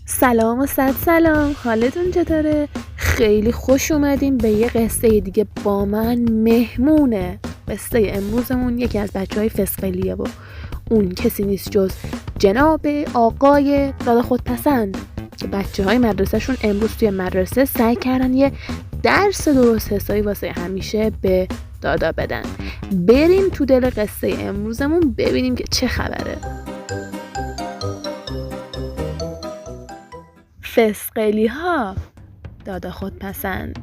سلام و صد سلام، حالتون چطوره؟ خیلی خوش اومدیم به یه قصه دیگه با من. مهمونه قصه امروزمون یکی از بچهای فسقلیه و اون کسی نیست جز جناب آقای دادا خودپسند که بچه های مدرسهشون امروز توی مدرسه سعی کردن یه درس درست حسابی واسه همیشه به دادا بدن. بریم تو دل قصه امروزمون ببینیم که چه خبره. فسقلی ها. دادا خودپسند.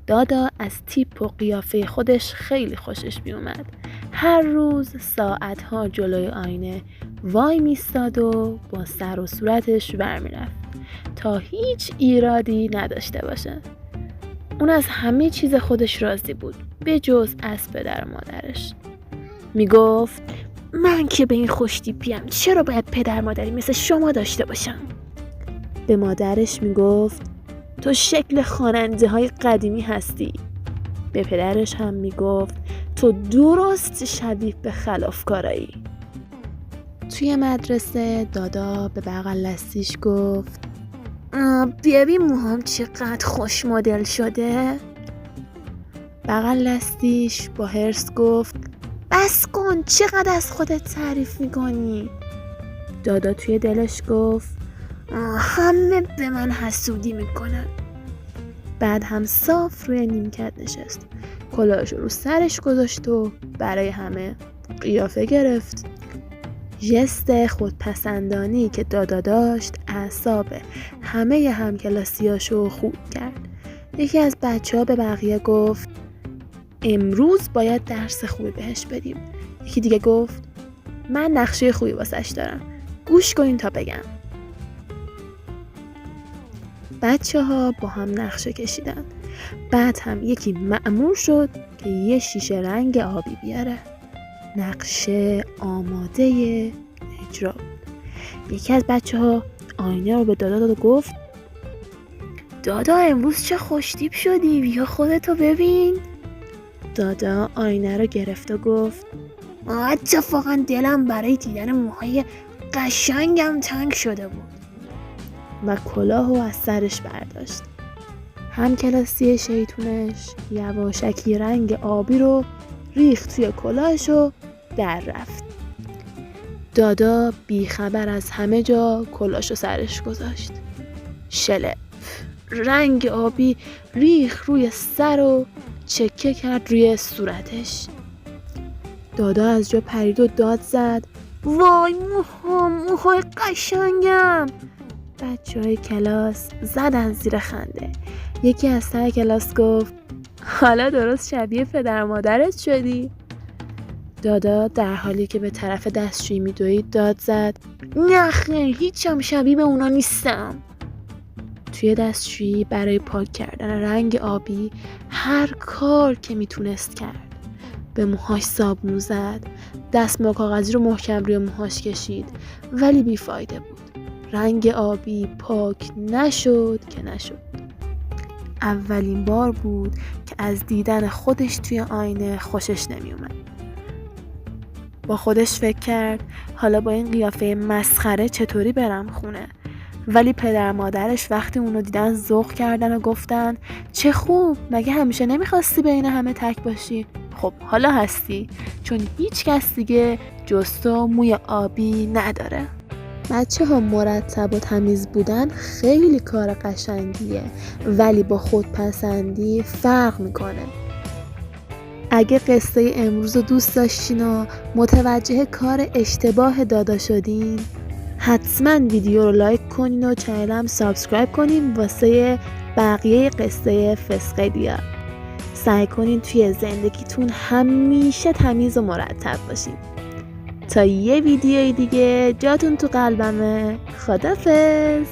دادا از تیپ و قیافه خودش خیلی خوشش میومد. هر روز ساعتها جلوی آینه وای میستاد و با سر و صورتش برمیرفت تا هیچ ایرادی نداشته باشه. اون از همه چیز خودش راضی بود به جز از پدر و مادرش. میگفت من که به این خوشتیپیم، چرا باید پدر مادری مثل شما داشته باشم؟ به مادرش میگفت تو شکل خواننده های قدیمی هستی. به پدرش هم میگفت تو درست شبیه به خلافکارایی. توی مدرسه دادا به بغل دستیش گفت ببین موهام چقدر خوش مدل شده. بغل دستیش با حرص گفت بس کن، چقدر از خودت تعریف میکنی؟ دادا توی دلش گفت همه به من حسودی میکنن. بعد هم صاف روی نیمکت نشست، کلاهش رو سرش گذاشت و برای همه قیافه گرفت. ژست خودپسندانی که دادا داشت اعصاب همه همکلاسیاشو خوب کرد. یکی از بچه‌ها به بقیه گفت امروز باید درس خوبی بهش بدیم. یکی دیگه گفت من نقشه خوبی واسش دارم، گوش کنین تا بگم. بچه‌ها با هم نقشه کشیدن. بعد هم یکی مأمور شد که یه شیشه رنگ آبی بیاره. نقشه آماده اجرا بود. یکی از بچه‌ها آینه رو به دادا داد و گفت دادا امروز چه خوشتیپ شدی، بیا خودتو ببین. دادا آینه رو گرفت و گفت اتفاقا دلم برای دیدن موهای قشنگم تنگ شده بود و کلاهو از سرش برداشت. همکلاسی شیطونش یواشکی رنگ آبی رو ریخت توی کلاهش و در رفت. دادا بیخبر از همه جا کلاهشو سرش گذاشت. شلپ رنگ آبی ریخ روی سر و چکه کرد روی صورتش. دادا از جا پرید و داد زد وای موهای قشنگم. بچه‌های کلاس زدن زیر خنده. یکی از سر کلاس گفت حالا درست شبیه پدر مادرت شدی. دادا در حالی که به طرف دستشویی میدوید داد زد نه خیر، هیچم شبیه به اونا نیستم. توی دستشویی برای پاک کردن رنگ آبی هر کار که میتونست کرد. به موهاش صابون زد، دستمال کاغذی رو محکم روی موهاش کشید، ولی بیفایده بود. رنگ آبی پاک نشد. اولین بار بود که از دیدن خودش توی آینه خوشش نمی اومد. با خودش فکر کرد حالا با این قیافه مسخره چطوری برم خونه؟ ولی پدر مادرش وقتی اونو دیدن ذوق کردن و گفتن چه خوب، مگه همیشه نمیخواستی بین همه تک باشی؟ خب حالا هستی، چون هیچ کس دیگه جز تو موی آبی نداره. بچه‌ها مرتب و تمیز بودن خیلی کار قشنگیه، ولی با خودپسندی فرق میکنه. اگه قصه امروز رو دوست داشتین و متوجه کار اشتباه دادا شدین، حتما ویدیو رو لایک کنین و چنلم سابسکرایب کنین واسه بقیه قصه فسقلی‌ها. سعی کنین توی زندگیتون همیشه تمیز و مرتب باشین. تا یه ویدیوی دیگه جاتون تو قلبمه. خدافظ.